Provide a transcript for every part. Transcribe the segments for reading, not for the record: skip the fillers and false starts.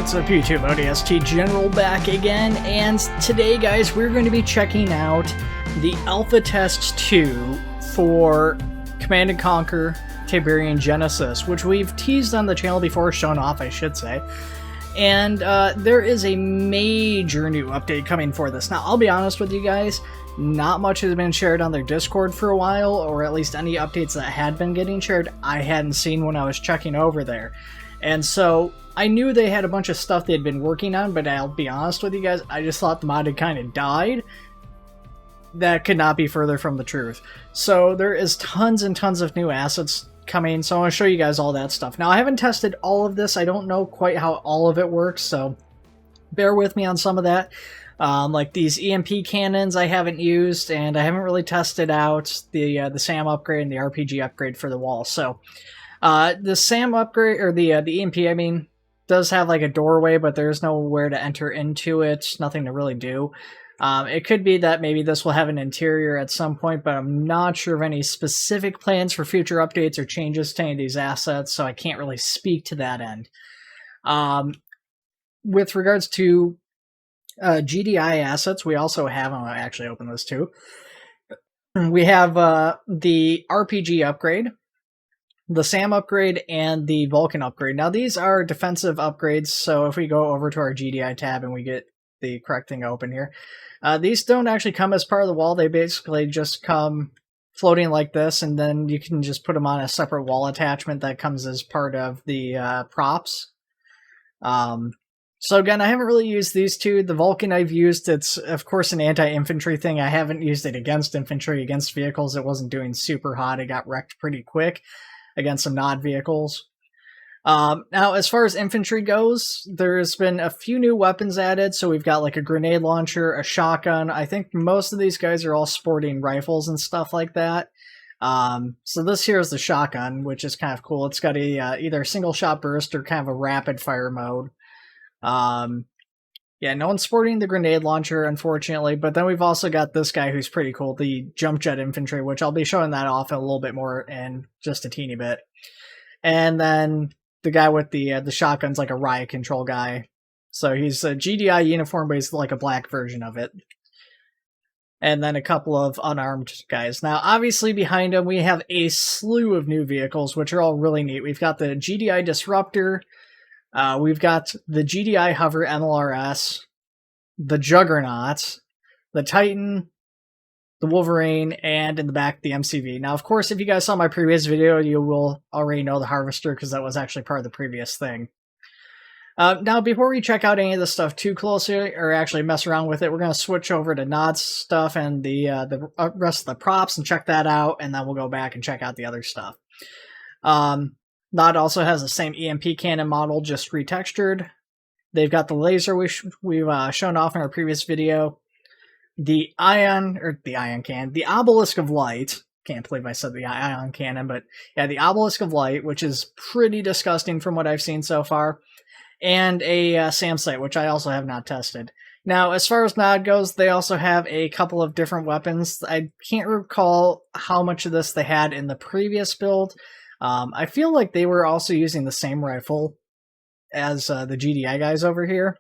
What's up YouTube, ODST General back again, and today guys we're going to be checking out the Alpha Test 2 for Command & Conquer Tiberian Genesis, which we've teased on the channel before, shown off I should say, and there is a major new update coming for this. Now I'll be honest with you guys, not much has been shared on their Discord for a while, or at least any updates that had been getting shared I hadn't seen when I was checking over there. And so I knew they had a bunch of stuff they had been working on, but I'll be honest with you guys, I just thought the mod had kind of died. That could not be further from the truth. So there is tons and tons of new assets coming, so I want to show you guys all that stuff. Now I haven't tested all of this, I don't know quite how all of it works, so bear with me on some of that. Like these EMP cannons I haven't used, and I haven't really tested out the SAM upgrade and the RPG upgrade for the wall. So the SAM upgrade, or the EMP, I mean, does have like a doorway, but there's nowhere to enter into it, nothing to really do. It could be that maybe this will have an interior at some point, but I'm not sure of any specific plans for future updates or changes to any of these assets, so I can't really speak to that end. With regards to GDI assets, we also have, I'll actually open this too. We have the RPG upgrade, the SAM upgrade, and the Vulcan upgrade. Now these are defensive upgrades, so if we go over to our GDI tab and we get the correct thing open here, these don't actually come as part of the wall, they basically just come floating like this, and then you can just put them on a separate wall attachment that comes as part of the props. So again, I haven't really used these two. The Vulcan I've used, it's of course an anti-infantry thing. I haven't used it against infantry. Against vehicles it wasn't doing super hot, it got wrecked pretty quick against some NOD vehicles. Now as far as infantry goes, there's been a few new weapons added. So we've got like a grenade launcher, a shotgun. I think most of these guys are all sporting rifles and stuff like that. So this here is the shotgun, which is kind of cool. It's got a either single shot burst or kind of a rapid fire mode. Yeah, no one's sporting the grenade launcher, unfortunately, but then we've also got this guy who's pretty cool, the jump jet infantry, which I'll be showing that off a little bit more in just a teeny bit. And then the guy with the shotgun's like a riot control guy. So he's a GDI uniform, but he's like a black version of it. And then a couple of unarmed guys. Now, obviously behind him, we have a slew of new vehicles, which are all really neat. We've got the GDI Disruptor, we've got the GDI Hover MLRS, the Juggernaut, the Titan, the Wolverine, and in the back, the MCV. Now, of course, if you guys saw my previous video, you will already know the Harvester, because that was actually part of the previous thing. Now, before we check out any of this stuff too closely, or actually mess around with it, we're going to switch over to NOD stuff and the rest of the props and check that out, and then we'll go back and check out the other stuff. NOD also has the same EMP cannon model, just retextured. They've got the laser we've shown off in our previous video. The the Obelisk of Light. Can't believe I said the ion cannon, but yeah, the Obelisk of Light, which is pretty disgusting from what I've seen so far. And a SAM sight, which I also have not tested. Now, as far as NOD goes, they also have a couple of different weapons. I can't recall how much of this they had in the previous build. I feel like they were also using the same rifle as the GDI guys over here.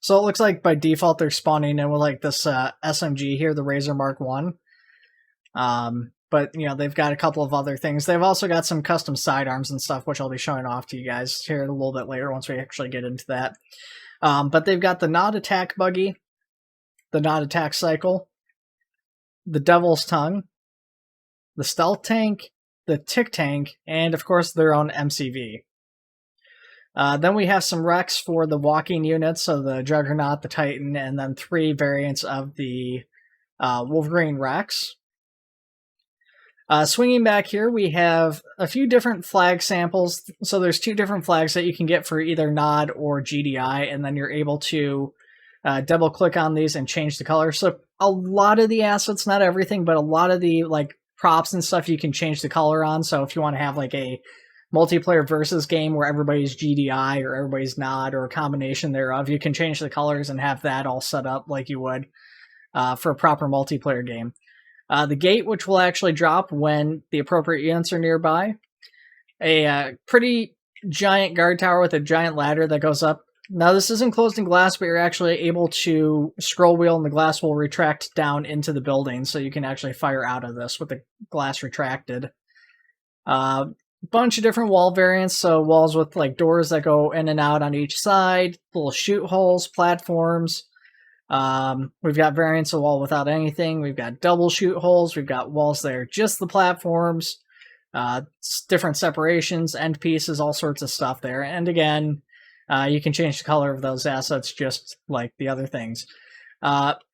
So it looks like by default they're spawning in with like this SMG here, the Razor Mark 1. But, you know, they've got a couple of other things. They've also got some custom sidearms and stuff, which I'll be showing off to you guys here a little bit later once we actually get into that. But they've got the NOD Attack Buggy, the NOD Attack Cycle, the Devil's Tongue, the Stealth Tank, the Tick Tank, and of course their own MCV. Then we have some Rex for the walking units, so the Juggernaut, the Titan, and then 3 variants of the Wolverine Rex. Swinging back here, we have a few different flag samples. So there's 2 different flags that you can get for either NOD or GDI, and then you're able to double click on these and change the color. So a lot of the assets, not everything, but a lot of the like props and stuff you can change the color on. So if you want to have like a multiplayer versus game where everybody's GDI or everybody's NOD or a combination thereof, you can change the colors and have that all set up like you would for a proper multiplayer game. The gate, which will actually drop when the appropriate units are nearby. A pretty giant guard tower with a giant ladder that goes up Now this is enclosed in glass, but you're actually able to scroll wheel and the glass will retract down into the building, so you can actually fire out of this with the glass retracted. Bunch of different wall variants, so walls with like doors that go in and out on each side, little shoot holes, platforms. We've got variants of wall without anything. We've got double shoot holes. We've got walls that are just the platforms. Different separations, end pieces, all sorts of stuff there. And again, you can change the color of those assets just like the other things.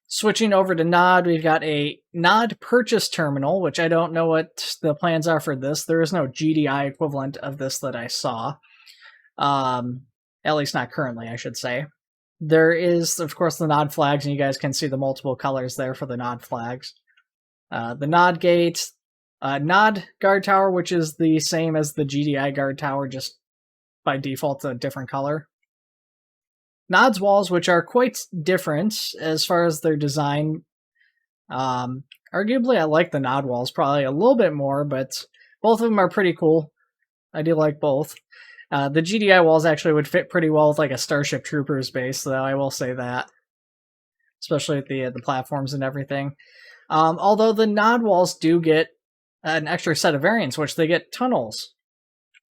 Switching over to NOD, we've got a NOD purchase terminal, which I don't know what the plans are for this. There is no GDI equivalent of this that I saw. At least not currently, I should say. There is, of course, the NOD flags, and you guys can see the multiple colors there for the NOD flags. The NOD gate, NOD guard tower, which is the same as the GDI guard tower, just by default a different color. NOD's walls, which are quite different as far as their design. Arguably, I like the NOD walls probably a little bit more, but both of them are pretty cool. I do like both. The GDI walls actually would fit pretty well with like a Starship Troopers base, though, I will say that. Especially at the platforms and everything. Although the NOD walls do get an extra set of variants, which they get tunnels.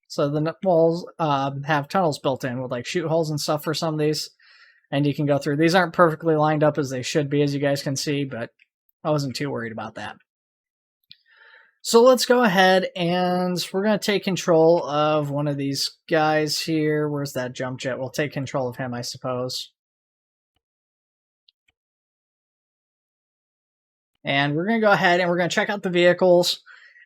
So the walls have tunnels built in with like shoot holes and stuff for some of these. And you can go through. These aren't perfectly lined up as they should be, as you guys can see, but I wasn't too worried about that. So let's go ahead and we're going to take control of one of these guys here. Where's that jump jet? We'll take control of him, I suppose. And we're going to go ahead and we're going to check out the vehicles.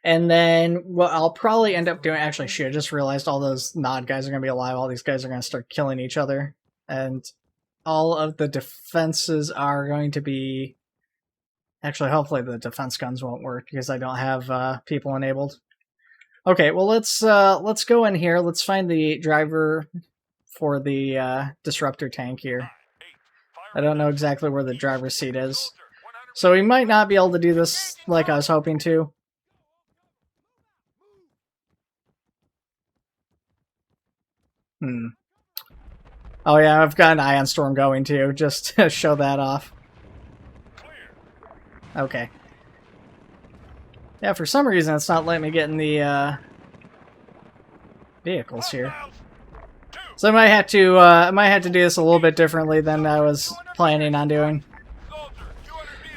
And then what I'll probably end up doing, actually, I just realized all those NOD guys are going to be alive. All these guys are going to start killing each other. And all of the defenses are going to be... Actually, hopefully the defense guns won't work because I don't have people enabled. Okay, well, let's go in here. Let's find the driver for the disruptor tank here. I don't know exactly where the driver's seat is. So we might not be able to do this like I was hoping to. Oh yeah, I've got an Ion Storm going too, just to show that off. Okay. Yeah, for some reason it's not letting me get in the vehicles here. So I might have to do this a little bit differently than I was planning on doing.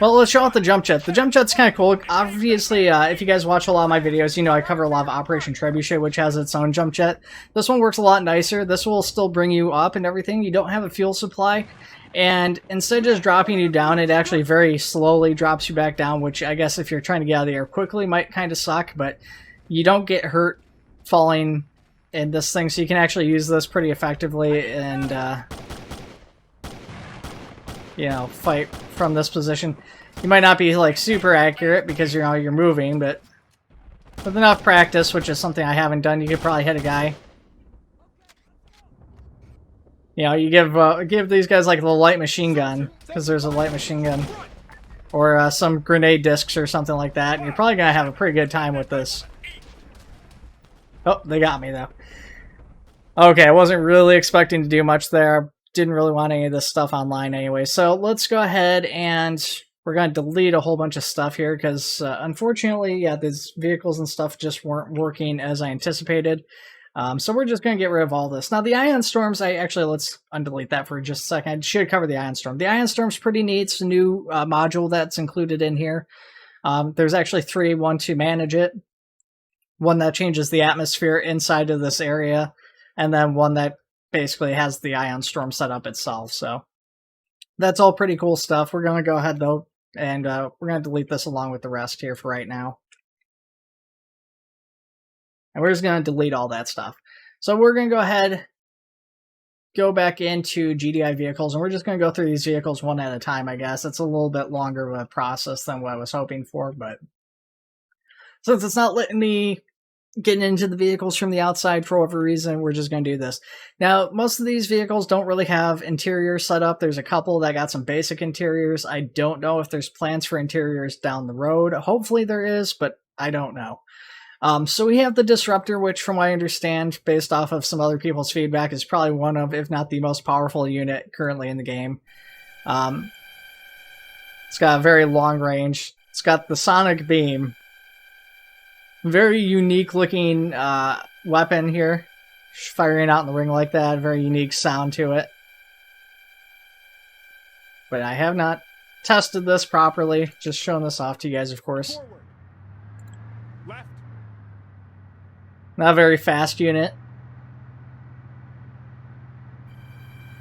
Well, let's show off the jump jet. The jump jet's kind of cool. Obviously, if you guys watch a lot of my videos, you know I cover a lot of Operation Trebuchet, which has its own jump jet. This one works a lot nicer. This will still bring you up and everything. You don't have a fuel supply. And instead of just dropping you down, it actually very slowly drops you back down, which I guess if you're trying to get out of the air quickly might kind of suck, but you don't get hurt falling in this thing, so you can actually use this pretty effectively and, you know, fight from this position. You might not be like super accurate because you're moving, but with enough practice, which is something I haven't done, you could probably hit a guy. You know, you give these guys like the light machine gun because there's a light machine gun, or some grenade discs or something like that, and you're probably gonna have a pretty good time with this. Oh, they got me though. Okay, I wasn't really expecting to do much there. Didn't really want any of this stuff online anyway. So let's go ahead and we're going to delete a whole bunch of stuff here because unfortunately, yeah, these vehicles and stuff just weren't working as I anticipated. So we're just going to get rid of all this. Now the Ion Storms, let's undelete that for just a second. I should cover the Ion Storm. The Ion Storm's pretty neat. It's a new module that's included in here. There's actually three, one to manage it. One that changes the atmosphere inside of this area, and then one that basically has the Ion Storm set up itself. So that's all pretty cool stuff. We're going to go ahead though, and we're going to delete this along with the rest here for right now. And we're just going to delete all that stuff. So we're going to go ahead, go back into GDI Vehicles, and we're just going to go through these vehicles one at a time, I guess. It's a little bit longer of a process than what I was hoping for, but since it's not letting me get into the vehicles from the outside for whatever reason, we're just going to do this. Now, most of these vehicles don't really have interiors set up. There's a couple that got some basic interiors. I don't know if there's plans for interiors down the road. Hopefully there is, but I don't know. So we have the Disruptor, which from what I understand, based off of some other people's feedback, is probably one of, if not the most powerful unit currently in the game. It's got a very long range. It's got the Sonic Beam. Very unique looking weapon here. Firing out in the ring like that. Very unique sound to it. But I have not tested this properly. Just showing this off to you guys, of course. Not a very fast unit.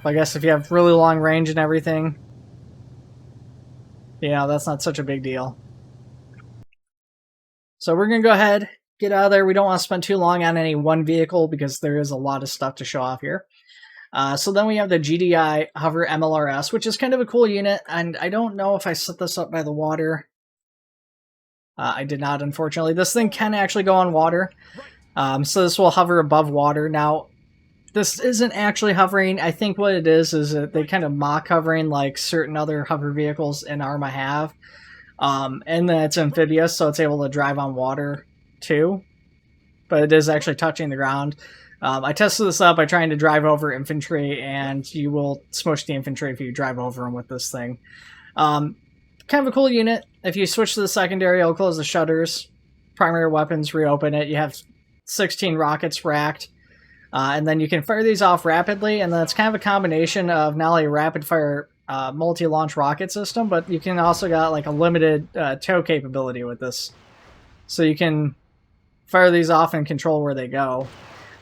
I guess if you have really long range and everything, you know, that's not such a big deal. So we're going to go ahead, get out of there. We don't want to spend too long on any one vehicle because there is a lot of stuff to show off here. So then we have the GDI Hover MLRS, which is kind of a cool unit, and I don't know if I set this up by the water. I did not, unfortunately. This thing can actually go on water, so this will hover above water. Now, this isn't actually hovering. I think what it is that they kind of mock hovering like certain other hover vehicles in Arma have. And then it's amphibious, so it's able to drive on water too. But it is actually touching the ground. I tested this up by trying to drive over infantry, and you will smush the infantry if you drive over them with this thing. Kind of a cool unit. If you switch to the secondary, it'll close the shutters. Primary weapons, reopen it. You have 16 rockets racked. And then you can fire these off rapidly, and then it's kind of a combination of not only rapid-fire multi-launch rocket system, but you can also got like a limited tow capability with this. So you can fire these off and control where they go.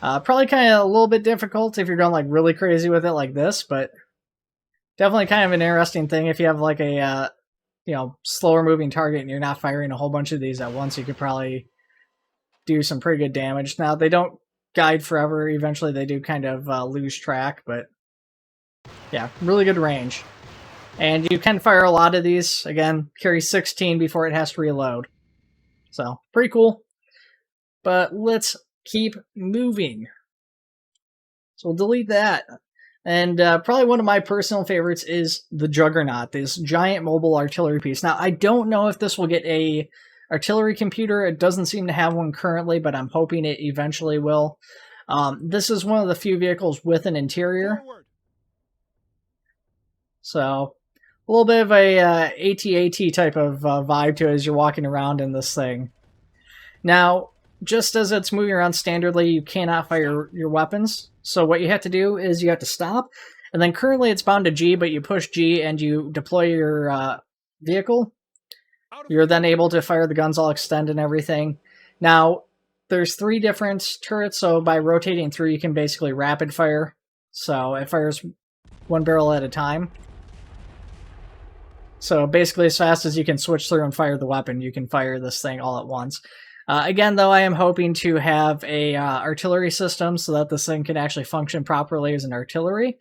Probably kind of a little bit difficult if you're going like really crazy with it like this, but definitely kind of an interesting thing. If you have like a you know, slower moving target and you're not firing a whole bunch of these at once, you could probably do some pretty good damage. Now, they don't guide forever. Eventually they do kind of lose track, but yeah, really good range. And you can fire a lot of these. Again, carry 16 before it has to reload. So, pretty cool. But let's keep moving. So we'll delete that. And probably one of my personal favorites is the Juggernaut, this giant mobile artillery piece. Now, I don't know if this will get a artillery computer. It doesn't seem to have one currently, but I'm hoping it eventually will. This is one of the few vehicles with an interior. So, a little bit of a AT-AT type of vibe to it as you're walking around in this thing. Now, just as it's moving around standardly, you cannot fire your weapons. So what you have to do is you have to stop, and then currently it's bound to G, but you push G and you deploy your vehicle. You're then able to fire the guns all extend and everything. Now, there's 3 different turrets, so by rotating through, you can basically rapid fire. So it fires 1 barrel at a time. So basically, as fast as you can switch through and fire the weapon, you can fire this thing all at once. Again, though, I am hoping to have a artillery system so that this thing can actually function properly as an artillery.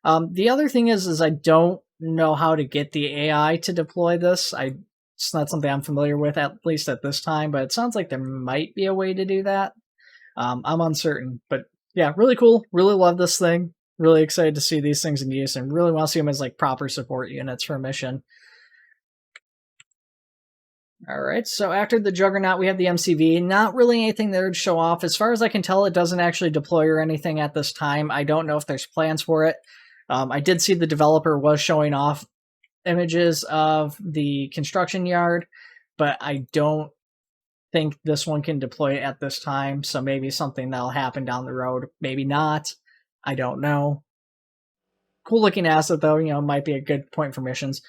The other thing is I don't know how to get the AI to deploy this. It's not something I'm familiar with, at least at this time, but it sounds like there might be a way to do that. I'm uncertain, but yeah, really cool. Really love this thing. Really excited to see these things in use, and really want to see them as like proper support units for a mission. Alright, so after the Juggernaut, we have the MCV. Not really anything there to show off. As far as I can tell, it doesn't actually deploy or anything at this time. I don't know if there's plans for it. I did see the developer was showing off images of the construction yard, but I don't think this one can deploy at this time, so maybe something that'll happen down the road. Maybe not. I don't know. Cool looking asset, though. You know, might be a good point for missions.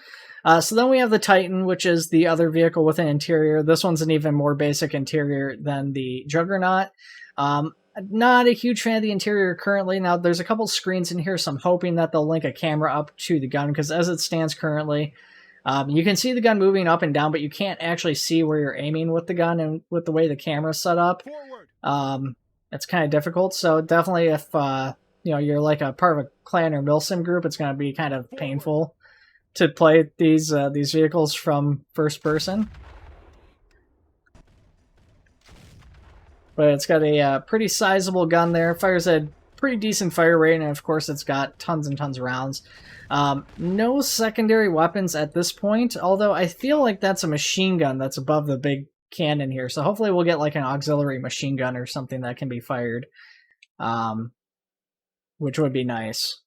So then we have the Titan, which is the other vehicle with an interior. This one's an even more basic interior than the Juggernaut. Not a huge fan of the interior currently. Now, there's a couple screens in here, so I'm hoping that they'll link a camera up to the gun, because as it stands currently, you can see the gun moving up and down, but you can't actually see where you're aiming with the gun, and with the way the camera's set up, it's kind of difficult. So definitely if you know, you're like a part of a clan or milsim group, it's going to be kind of painful to play these vehicles from first person. But it's got a pretty sizable gun there. Fires a pretty decent fire rate, and of course it's got tons and tons of rounds. No secondary weapons at this point, although I feel like that's a machine gun that's above the big cannon here, so hopefully we'll get like an auxiliary machine gun or something that can be fired, which would be nice.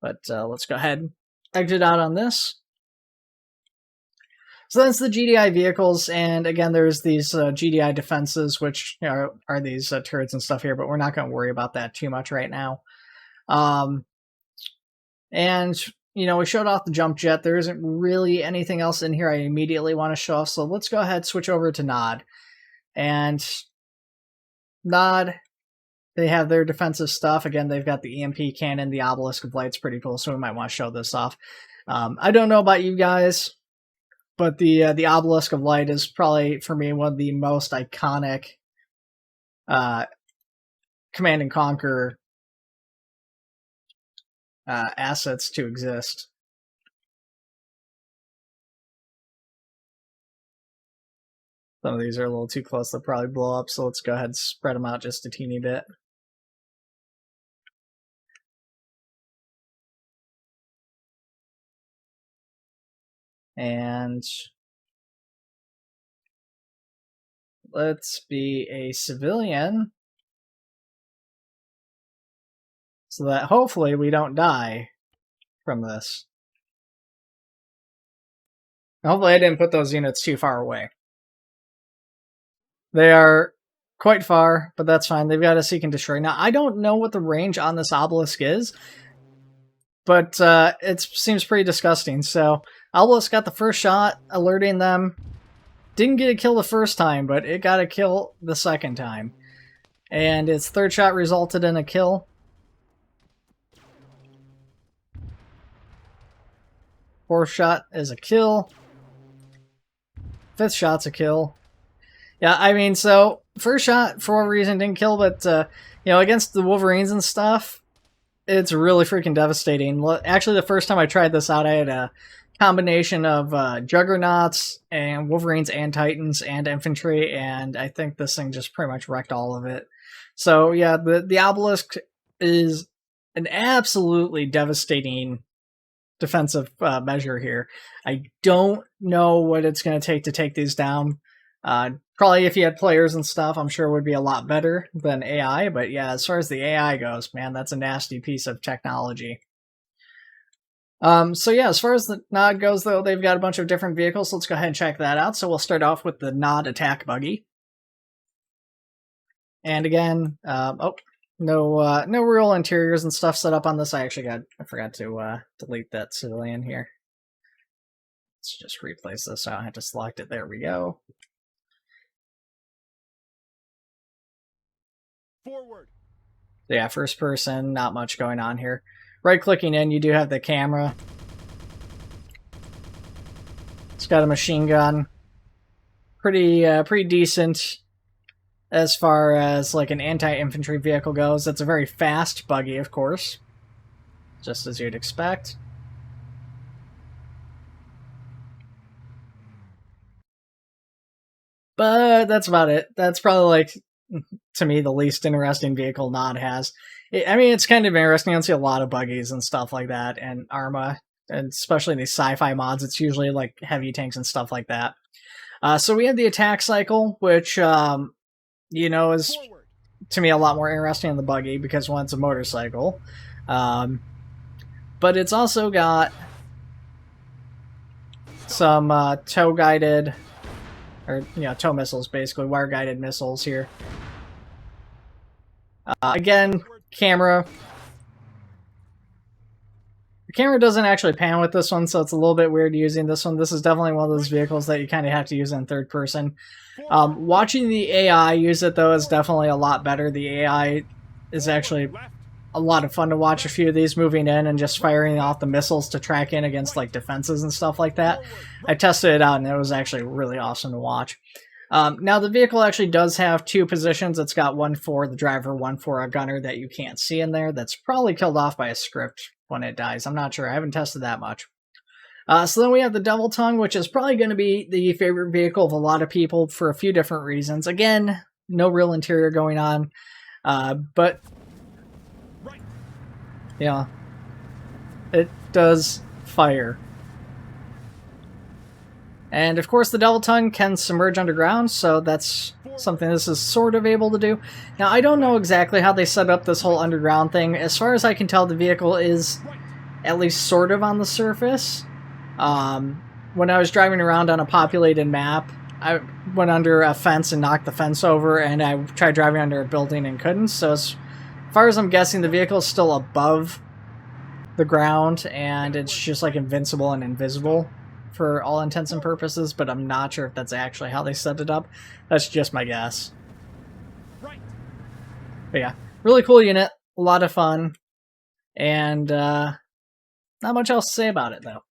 But let's go ahead and exit out on this. So that's the GDI vehicles, and again, there's these GDI defenses, which are these turrets and stuff here, but we're not going to worry about that too much right now. And, you know, we showed off the jump jet. There isn't really anything else in here I immediately want to show off, so let's go ahead, switch over to Njord. And Njord, they have their defensive stuff. Again, they've got the EMP cannon, the Obelisk of Light's pretty cool, so we might want to show this off. I don't know about you guys, but the Obelisk of Light is probably, for me, one of the most iconic Command and Conquer assets to exist. Some of these are a little too close, they'll probably blow up, so let's go ahead and spread them out just a teeny bit. And let's be a civilian so that hopefully we don't die from this. Hopefully I didn't put those units too far away. They are quite far, but that's fine. They've got a seek and destroy. Now, I don't know what the range on this obelisk is, but it seems pretty disgusting. So, Obelisk got the first shot, alerting them. Didn't get a kill the first time, but it got a kill the second time. And its third shot resulted in a kill. Fourth shot is a kill. Fifth shot's a kill. Yeah, I mean, so, first shot, for whatever reason, didn't kill, but, you know, against the Wolverines and stuff, it's really freaking devastating. Actually, the first time I tried this out, I had a combination of Juggernauts and Wolverines and Titans and infantry, and I think this thing just pretty much wrecked all of it. So, yeah, the Obelisk is an absolutely devastating defensive measure here. I don't know what it's going to take these down. Probably if you had players and stuff, I'm sure it would be a lot better than AI, but yeah, as far as the AI goes, man, that's a nasty piece of technology. So yeah, as far as the Njord goes, though, they've got a bunch of different vehicles, so let's go ahead and check that out. So we'll start off with the Njord Attack Buggy. And again, no real interiors and stuff set up on this. I forgot to delete that civilian here. Let's just replace this so I don't have to select it. There we go. Forward. Yeah, first person, not much going on here. Right-clicking in, you do have the camera. It's got a machine gun. Pretty decent as far as like an anti-infantry vehicle goes. It's a very fast buggy, of course, just as you'd expect. But that's about it. That's probably, like, to me, the least interesting vehicle Njord has. I mean, it's kind of interesting. I see a lot of buggies and stuff like that, and Arma, and especially in these sci-fi mods, it's usually like heavy tanks and stuff like that. So we have the attack cycle, which, you know, is, to me, a lot more interesting than the buggy, because one, it's a motorcycle. But it's also got some tow-guided, or, you know, tow missiles, basically, wire-guided missiles here. Again, camera. The camera doesn't actually pan with this one, so it's a little bit weird using this one. This is definitely one of those vehicles that you kind of have to use in third person. Watching the AI use it, though, is definitely a lot better. The AI is actually a lot of fun to watch a few of these moving in and just firing off the missiles to track in against, like, defenses and stuff like that. I tested it out, and it was actually really awesome to watch. Now, the vehicle actually does have two positions. It's got one for the driver, one for a gunner that you can't see in there. That's probably killed off by a script when it dies. I'm not sure. I haven't tested that much. So then we have the Devil Tongue, which is probably going to be the favorite vehicle of a lot of people for a few different reasons. Again, no real interior going on, but, yeah, it does fire. And of course the Devil Tongue can submerge underground, so that's something this is sort of able to do. Now I don't know exactly how they set up this whole underground thing. As far as I can tell, the vehicle is at least sort of on the surface. When I was driving around on a populated map, I went under a fence and knocked the fence over, and I tried driving under a building and couldn't. So as far as I'm guessing, the vehicle is still above the ground, and it's just like invincible and invisible for all intents and purposes, but I'm not sure if that's actually how they set it up. That's just my guess. But yeah, really cool unit, a lot of fun, and not much else to say about it, though.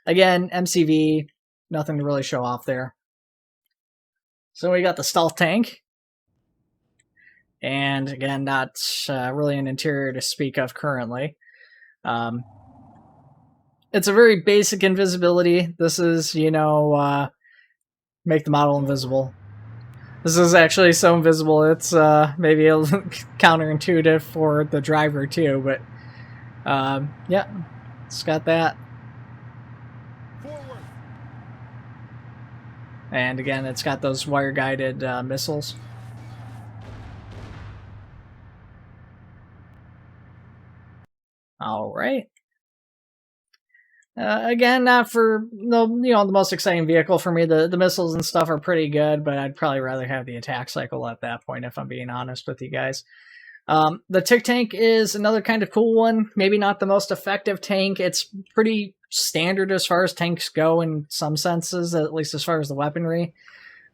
Again, MCV, nothing to really show off there. So we got the stealth tank. And again, not really an interior to speak of currently. It's a very basic invisibility. This is, you know, make the model invisible. This is actually so invisible, it's maybe a little counterintuitive for the driver too, but yeah, it's got that. And again, it's got those wire-guided missiles. All right. Again, not for the the most exciting vehicle for me. The missiles and stuff are pretty good, but I'd probably rather have the attack cycle at that point, if I'm being honest with you guys. The Tick Tank is another kind of cool one. Maybe not the most effective tank. It's pretty standard as far as tanks go in some senses, at least as far as the weaponry.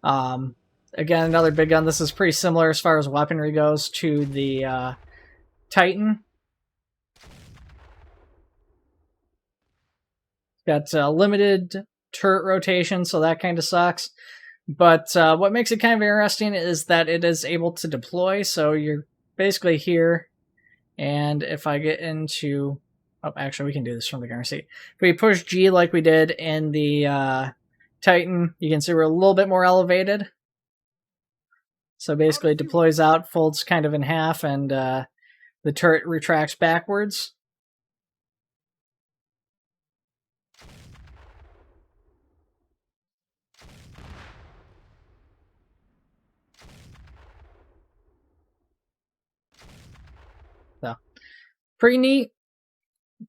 Again, another big gun. This is pretty similar as far as weaponry goes to the Titan. Got limited turret rotation, so that kind of sucks. But what makes it kind of interesting is that it is able to deploy, so you're basically here, and if I get into... Oh, actually, we can do this from the gunner seat. If we push G like we did in the Titan, you can see we're a little bit more elevated. So basically it deploys out, folds kind of in half, and the turret retracts backwards. So, pretty neat.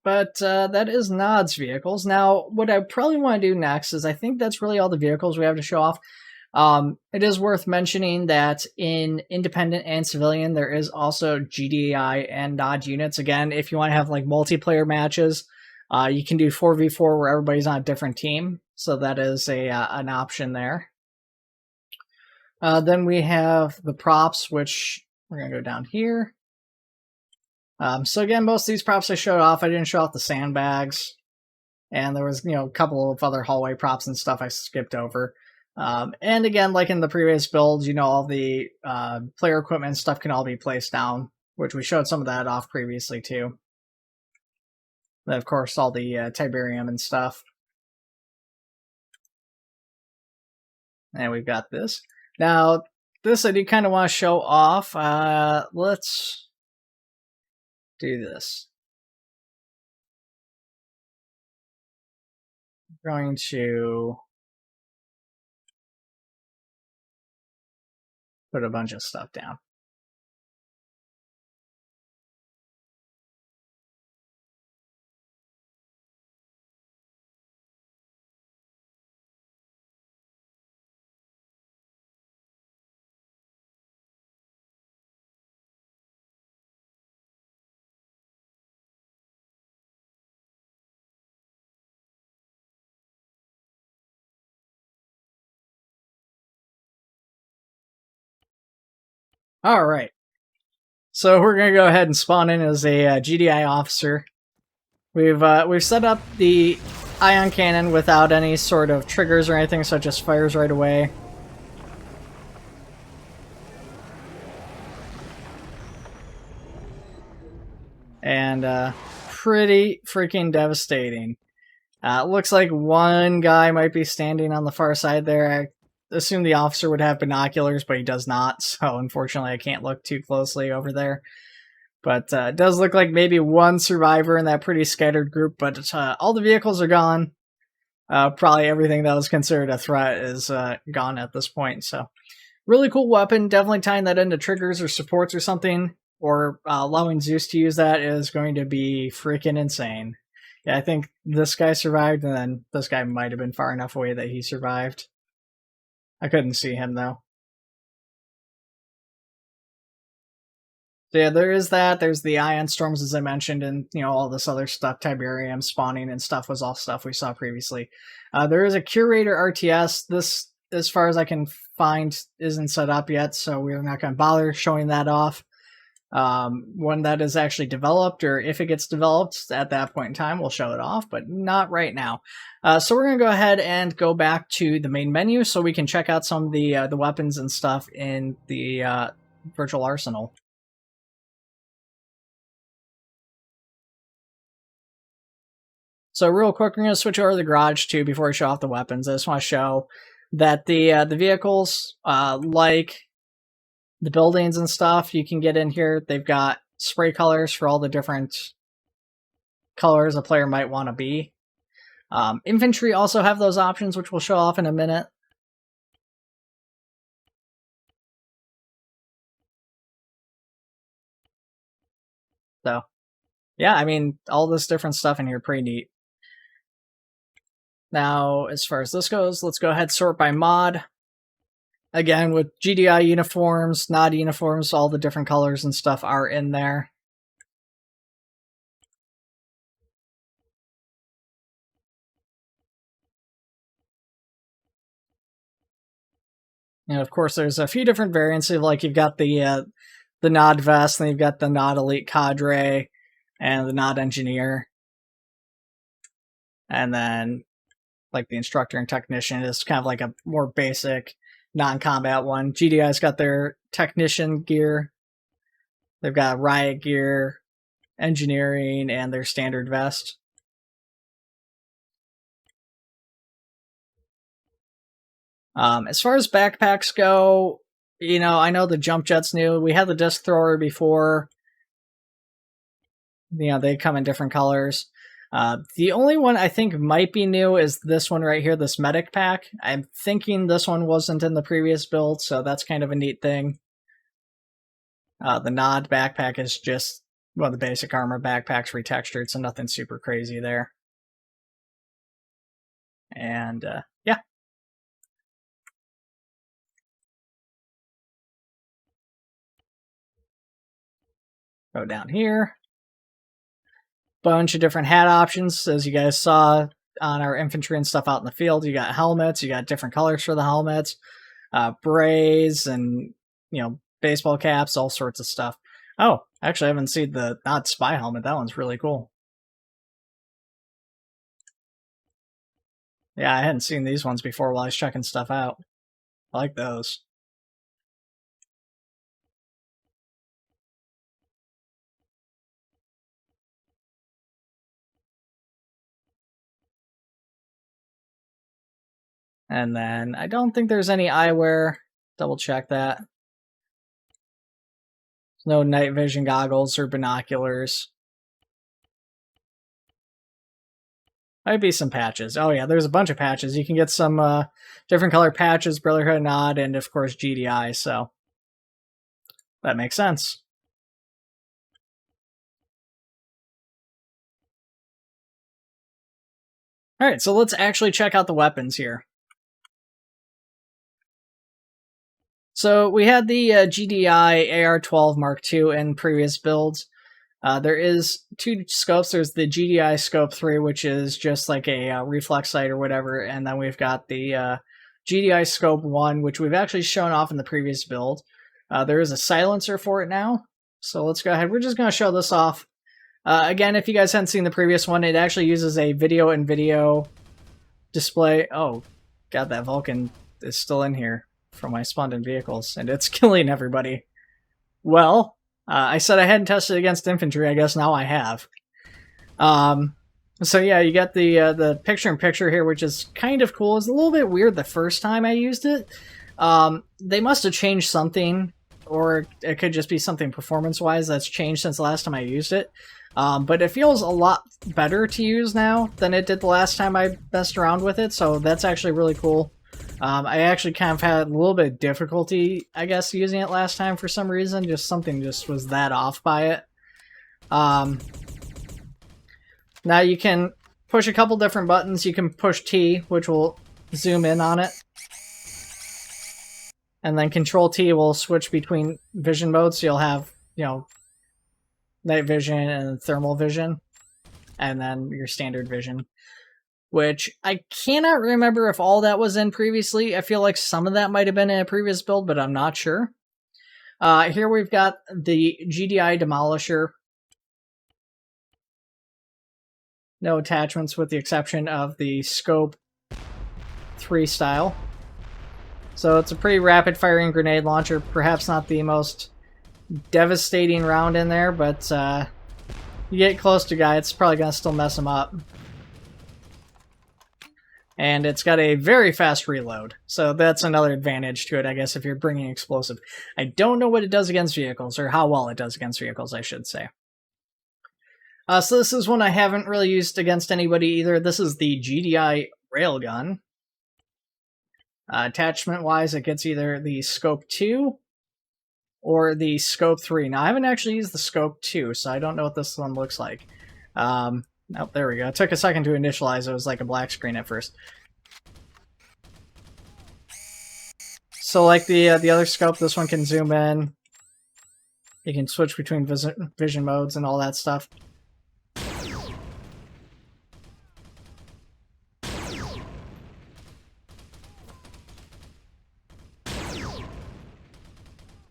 But that is Nod's vehicles. Now, what I probably want to do next is I think that's really all the vehicles we have to show off. It is worth mentioning that in Independent and Civilian, there is also GDI and Nod units. Again, if you want to have like multiplayer matches, you can do 4v4 where everybody's on a different team. So that is an option there. Then we have the props, which we're going to go down here. So again, most of these props I showed off. I didn't show off the sandbags. And there was, a couple of other hallway props and stuff I skipped over. And again, like in the previous builds, all the player equipment and stuff can all be placed down, which we showed some of that off previously too. Then of course, all the Tiberian and stuff. And we've got this. Now, this I do kind of want to show off. Let's do this. I'm going to put a bunch of stuff down. All right. So we're going to go ahead and spawn in as a GDI officer. We've set up the ion cannon without any sort of triggers or anything, so it just fires right away. And pretty freaking devastating. Looks like one guy might be standing on the far side there. I assume the officer would have binoculars, but he does not, so unfortunately I can't look too closely over there. But it does look like maybe one survivor in that pretty scattered group, but all the vehicles are gone. Probably everything that was considered a threat is gone at this point. So, really cool weapon. Definitely tying that into triggers or supports or something, or allowing Zeus to use that is going to be freaking insane. Yeah, I think this guy survived, and then this guy might have been far enough away that he survived. I couldn't see him, though. So yeah, there is that. There's the Ion Storms, as I mentioned, and all this other stuff. Tiberium spawning and stuff was all stuff we saw previously. There is a Curator RTS. This, as far as I can find, isn't set up yet, so we're not going to bother showing that off. When that is actually developed, or if it gets developed at that point in time, we'll show it off, but not right now. So we're going to go ahead and go back to the main menu so we can check out some of the weapons and stuff in the virtual arsenal. So real quick, we're going to switch over to the garage too before we show off the weapons. I just want to show that the vehicles, like the buildings and stuff, you can get in here. They've got spray colors for all the different colors a player might want to be. Infantry also have those options, which we'll show off in a minute. So, yeah, I mean, all this different stuff in here, pretty neat. Now, as far as this goes, let's go ahead and sort by mod. Again, with GDI uniforms, NOD uniforms, all the different colors and stuff are in there. And of course, there's a few different variants. Like you've got the NOD vest, and you've got the NOD elite cadre, and the NOD engineer, and then like the instructor and technician is kind of like a more basic non-combat one. GDI's got their technician gear. They've got riot gear, engineering, and their standard vest. As far as backpacks go, I know the jump jet's new. We had the disc thrower before. They come in different colors. The only one I think might be new is this one right here, this medic pack. I'm thinking this one wasn't in the previous build, so that's kind of a neat thing. The NOD backpack is just one of the basic armor backpacks retextured, so nothing super crazy there. And yeah. Go down here. Bunch of different hat options, as you guys saw on our infantry and stuff out in the field. You got helmets, you got different colors for the helmets, berets, and baseball caps, all sorts of stuff. Oh, actually, I haven't seen the NOD spy helmet. That one's really cool. Yeah, I hadn't seen these ones before while I was checking stuff out. I like those. And then I don't think there's any eyewear. Double check that. There's no night vision goggles or binoculars. Might be some patches. Oh yeah, there's a bunch of patches. You can get some different color patches, Brotherhood, NOD, and of course GDI, so that makes sense. Alright, so let's actually check out the weapons here. So we had the GDI AR-12 Mark II in previous builds. There is two scopes. There's the GDI Scope 3, which is just like a reflex sight or whatever, and then we've got the GDI Scope 1, which we've actually shown off in the previous build. There is a silencer for it now, so let's go ahead. We're just going to show this off. Again, if you guys hadn't seen the previous one, it actually uses a video display. Oh, God, that Vulcan is still in here from my spawned in vehicles, and it's killing everybody. Well, I said I hadn't tested against infantry. I guess now I have. So yeah, you got the picture-in-picture here, which is kind of cool. It's a little bit weird the first time I used it. They must have changed something, or it could just be something performance-wise that's changed since the last time I used it. But it feels a lot better to use now than it did the last time I messed around with it, so that's actually really cool. I actually kind of had a little bit of difficulty, I guess, using it last time for some reason. Just something just was that off by it. Now you can push a couple different buttons. You can push T, which will zoom in on it. And then Control T will switch between vision modes, so you'll have, you know, night vision and thermal vision. And then your standard vision. Which I cannot remember if all that was in previously. I feel like some of that might have been in a previous build, but I'm not sure. Here we've got the GDI Demolisher. No attachments with the exception of the Scope 3 style. So it's a pretty rapid firing grenade launcher. Perhaps not the most devastating round in there, but you get close to a guy, it's probably going to still mess him up. And it's got a very fast reload, so that's another advantage to it, I guess, if you're bringing explosive. I don't know what it does against vehicles, or how well it does against vehicles, I should say. So this is one I haven't really used against anybody either. This is the GDI Railgun. Attachment-wise, it gets either the Scope 2 or the Scope 3. Now, I haven't actually used the Scope 2, so I don't know what this one looks like. Oh, there we go. It took a second to initialize. It was like a black screen at first. So like the other scope, this one can zoom in. You can switch between vision modes and all that stuff.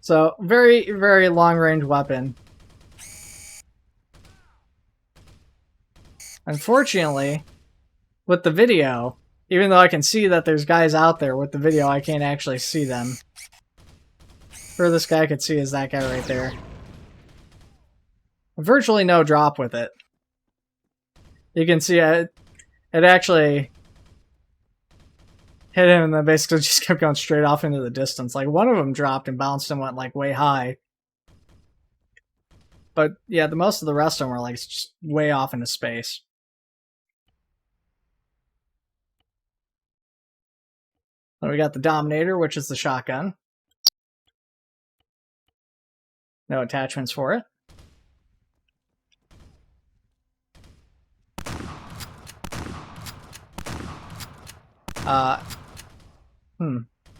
So, very, very long-range weapon. Unfortunately, with the video, even though I can see that there's guys out there, with the video I can't actually see them. Furthest guy I could see is that guy right there. Virtually no drop with it. You can see it actually hit him and then basically just kept going straight off into the distance. Like, one of them dropped and bounced and went, like, way high. But, yeah, the most of the rest of them were, like, just way off into space. Then we got the Dominator, which is the shotgun. No attachments for it.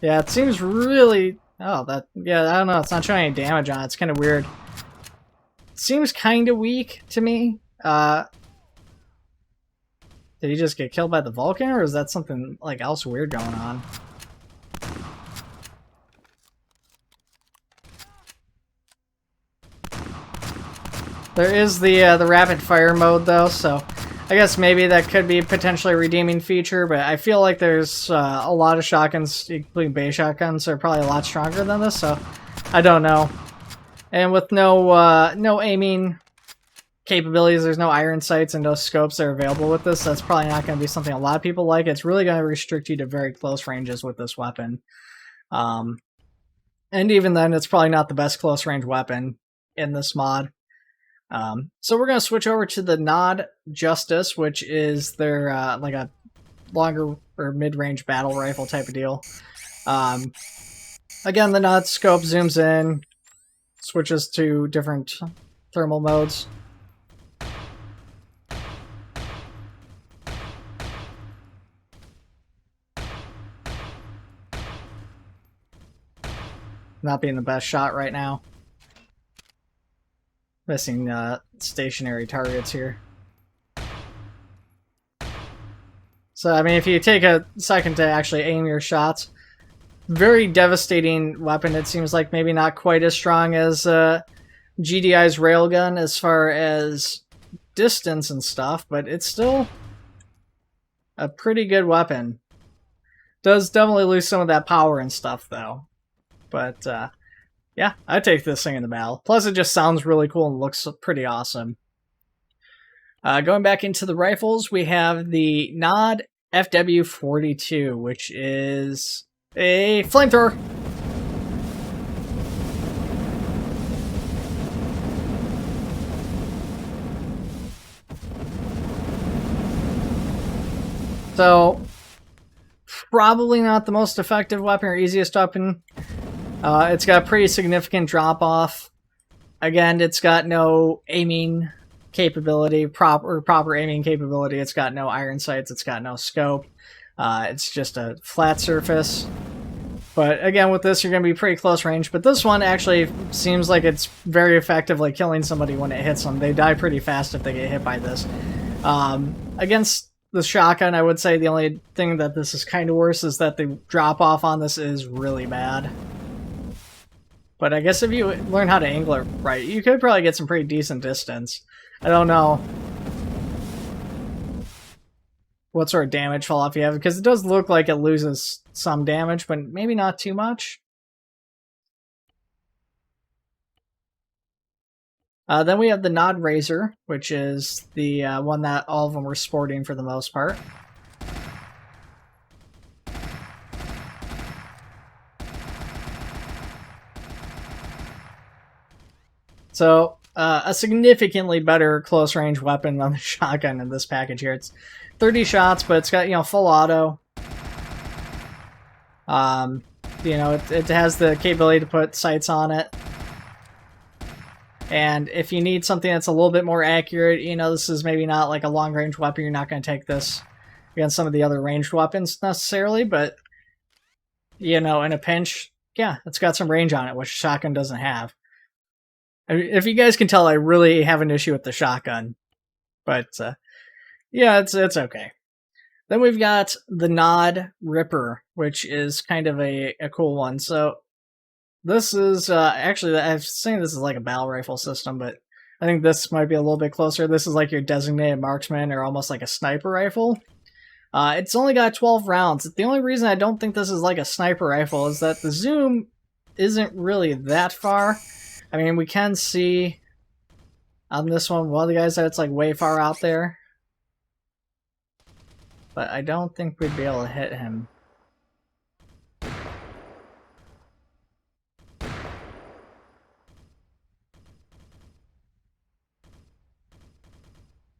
Yeah, it seems really... Oh, that... Yeah, I don't know. It's not showing any damage on it. It's kind of weird. It seems kind of weak to me. Did he just get killed by the Vulcan, or is that something like else weird going on? There is the rapid fire mode though, so I guess maybe that could be potentially a redeeming feature, but I feel like there's a lot of shotguns, including bay shotguns, are probably a lot stronger than this, so I don't know. And with no aiming capabilities, there's no iron sights and no scopes that are available with this, that's probably not going to be something a lot of people like. It's really going to restrict you to very close ranges with this weapon. And even then, it's probably not the best close range weapon in this mod. So we're going to switch over to the Njord Justice, which is their like a longer or mid-range battle rifle type of deal. Again, the Njord scope zooms in, switches to different thermal modes. Not being the best shot right now. Missing stationary targets here. So, I mean, if you take a second to actually aim your shots, very devastating weapon. It seems like maybe not quite as strong as GDI's Railgun as far as distance and stuff, but it's still a pretty good weapon. Does definitely lose some of that power and stuff, though. But, yeah, I'd take this thing in the battle. Plus, it just sounds really cool and looks pretty awesome. Going back into the rifles, we have the Njord FW42, which is a flamethrower. So, probably not the most effective weapon or easiest weapon. It's got a pretty significant drop-off. Again, it's got no aiming capability, proper aiming capability. It's got no iron sights. It's got no scope. It's just a flat surface. But again, with this, you're going to be pretty close range. But this one actually seems like it's very effective, like killing somebody when it hits them. They die pretty fast if they get hit by this. Against the shotgun, I would say the only thing that this is kind of worse is that the drop-off on this is really bad. But I guess if you learn how to angle it right, you could probably get some pretty decent distance. I don't know what sort of damage fall off you have, because it does look like it loses some damage, but maybe not too much. Then we have the Nod Razor, which is the one that all of them were sporting for the most part. So, a significantly better close-range weapon than the shotgun in this package here. It's 30 shots, but it's got, you know, full auto. You know, it has the capability to put sights on it. And if you need something that's a little bit more accurate, you know, this is maybe not like a long-range weapon. You're not going to take this against some of the other ranged weapons necessarily, but, you know, in a pinch, yeah, it's got some range on it, which shotgun doesn't have. I mean, if you guys can tell, I really have an issue with the shotgun. But, yeah, it's okay. Then we've got the Nod Ripper, which is kind of a cool one. So, this is, actually, I was saying this is like a battle rifle system, but I think this might be a little bit closer. This is like your designated marksman, or almost like a sniper rifle. It's only got 12 rounds. The only reason I don't think this is like a sniper rifle is that the zoom isn't really that far. I mean, we can see on this one, one of the guys that it's like way far out there. But I don't think we'd be able to hit him.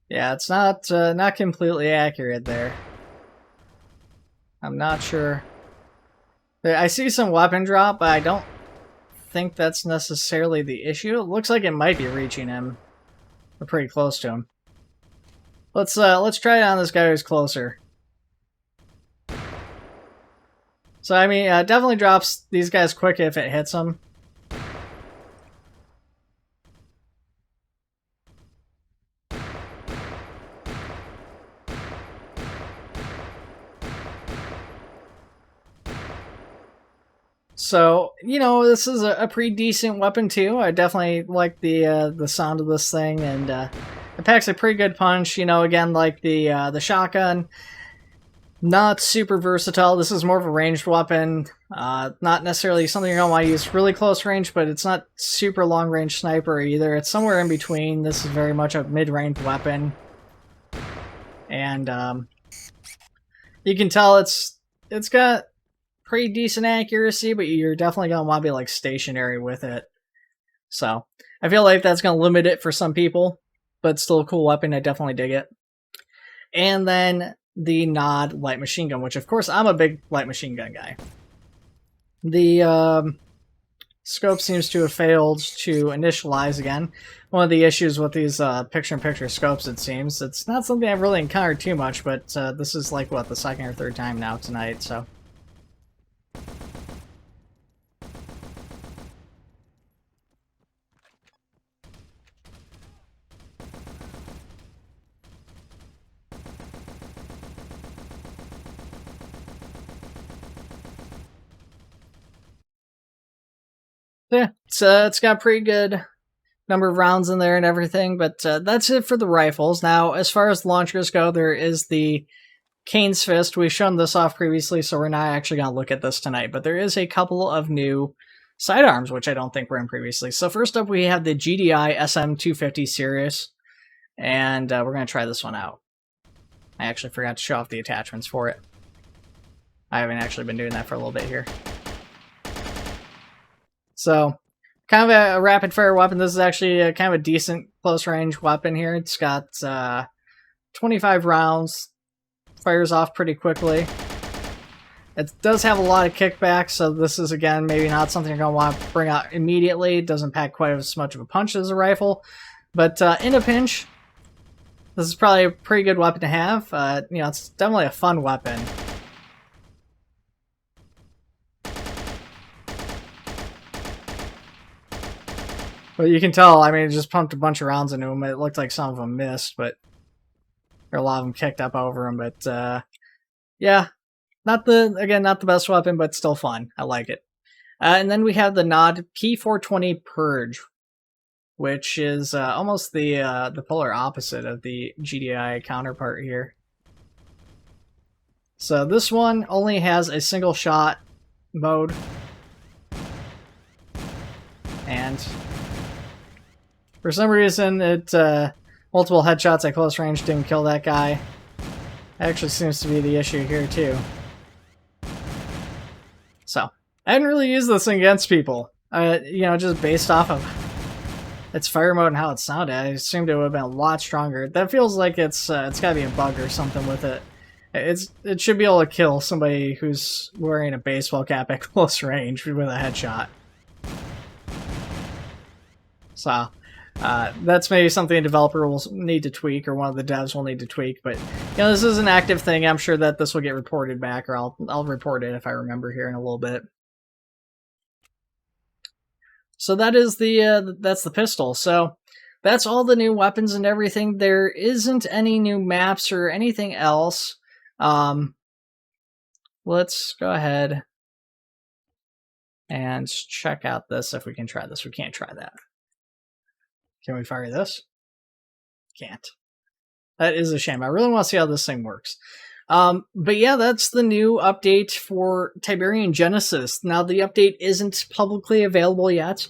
Yeah, it's not completely accurate there. I'm not sure. I see some weapon drop, but I don't think that's necessarily the issue. It looks like it might be reaching him. We're pretty close to him. Let's try it on this guy who's closer. So I mean, definitely drops these guys quick if it hits them. So, you know, this is a pretty decent weapon too. I definitely like the sound of this thing, and it packs a pretty good punch. You know, again, like the shotgun, not super versatile. This is more of a ranged weapon. Not necessarily something you're gonna want to use really close range, but it's not super long range sniper either. It's somewhere in between. This is very much a mid range weapon, and you can tell it's got pretty decent accuracy, but you're definitely going to want to be like stationary with it. So I feel like that's going to limit it for some people, but still a cool weapon. I definitely dig it. And then the Nod light machine gun, which of course I'm a big light machine gun guy. The scope seems to have failed to initialize again. One of the issues with these picture-in-picture scopes, it seems. It's not something I've really encountered too much, but this is like, what, the second or third time now tonight, so... Yeah, it's got a pretty good number of rounds in there and everything, but that's it for the rifles. Now, as far as launchers go, there is the Cane's Fist. We've shown this off previously, so we're not actually going to look at this tonight, but there is a couple of new sidearms, which I don't think were in previously. So first up, we have the GDI SM250 series, and we're going to try this one out. I actually forgot to show off the attachments for it. I haven't actually been doing that for a little bit here. So, kind of a rapid-fire weapon. This is actually a kind of a decent close-range weapon here. It's got 25 rounds, fires off pretty quickly. It does have a lot of kickback, so this is, again, maybe not something you're going to want to bring out immediately. It doesn't pack quite as much of a punch as a rifle. But in a pinch, this is probably a pretty good weapon to have. You know, it's definitely a fun weapon. But you can tell, I mean, it just pumped a bunch of rounds into him. It looked like some of them missed, but or a lot of them kicked up over him. But yeah, not the best weapon, but still fun. I like it. And then we have the NOD P420 Purge, which is almost the polar opposite of the GDI counterpart here. So this one only has a single shot mode, and for some reason it multiple headshots at close range didn't kill that guy. That actually seems to be the issue here too. So I didn't really use this thing against people. You know, just based off of its fire mode and how it sounded, I assumed it would have been a lot stronger. That feels like it's gotta be a bug or something with it. It should be able to kill somebody who's wearing a baseball cap at close range with a headshot. So that's maybe something a developer will need to tweak, or one of the devs will need to tweak. But you know, this is an active thing. I'm sure that this will get reported back, or I'll report it if I remember here in a little bit. So that is that's the pistol. So that's all the new weapons and everything. There isn't any new maps or anything else. Let's go ahead and check out this if we can try this. We can't try that. Can we fire this? Can't. That is a shame. I really want to see how this thing works. But yeah, that's the new update for Tiberian Genesis. Now, the update isn't publicly available yet.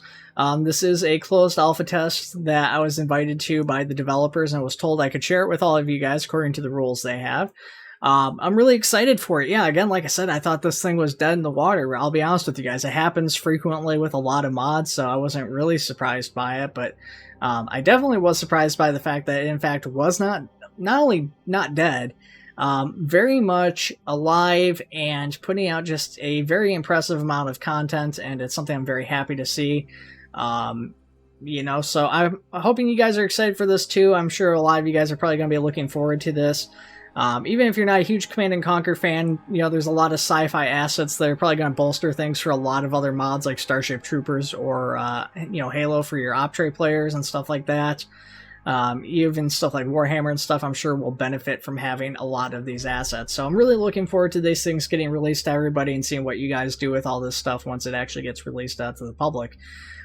This is a closed alpha test that I was invited to by the developers, and was told I could share it with all of you guys according to the rules they have. I'm really excited for it. Yeah, again, like I said, I thought this thing was dead in the water. I'll be honest with you guys. It happens frequently with a lot of mods, so I wasn't really surprised by it. But I definitely was surprised by the fact that it, in fact, was not only not dead, very much alive and putting out just a very impressive amount of content, and it's something I'm very happy to see. You know, so I'm hoping you guys are excited for this too. I'm sure a lot of you guys are probably going to be looking forward to this. Even if you're not a huge Command & Conquer fan, you know, there's a lot of sci-fi assets that are probably going to bolster things for a lot of other mods like Starship Troopers or, you know, Halo for your Optray players and stuff like that. Even stuff like Warhammer and stuff, I'm sure will benefit from having a lot of these assets. So I'm really looking forward to these things getting released to everybody and seeing what you guys do with all this stuff once it actually gets released out to the public.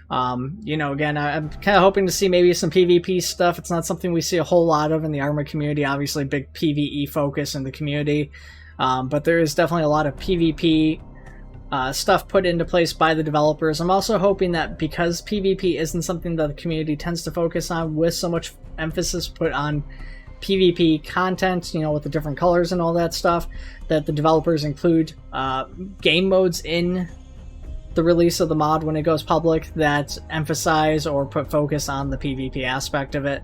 You know, again, I'm kind of hoping to see maybe some PvP stuff. It's not something we see a whole lot of in the Arma community. Obviously, big PvE focus in the community. But there is definitely a lot of PvP stuff put into place by the developers. I'm also hoping that because PvP isn't something that the community tends to focus on, with so much emphasis put on PvP content, you know, with the different colors and all that stuff, that the developers include game modes in the release of the mod when it goes public that emphasize or put focus on the PvP aspect of it.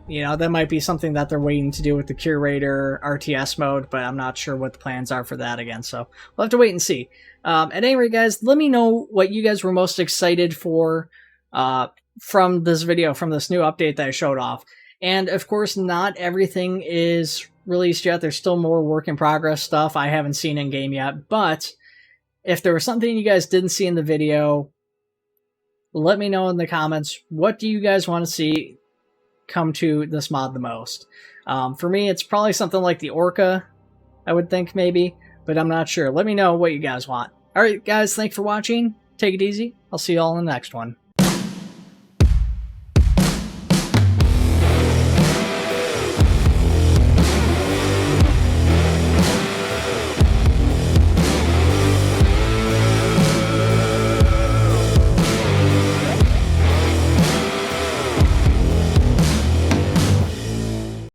You know, that might be something that they're waiting to do with the Curator RTS mode, but I'm not sure what the plans are for that again, so we'll have to wait and see. At any rate, guys, let me know what you guys were most excited for from this video, from this new update that I showed off. And, of course, not everything is released yet. There's still more work in progress stuff I haven't seen in-game yet, but if there was something you guys didn't see in the video, let me know in the comments. What do you guys want to see come to this mod the most? For me, it's probably something like the Orca, I would think, maybe, but I'm not sure. Let me know what you guys want. Alright, guys, thanks for watching. Take it easy. I'll see you all in the next one.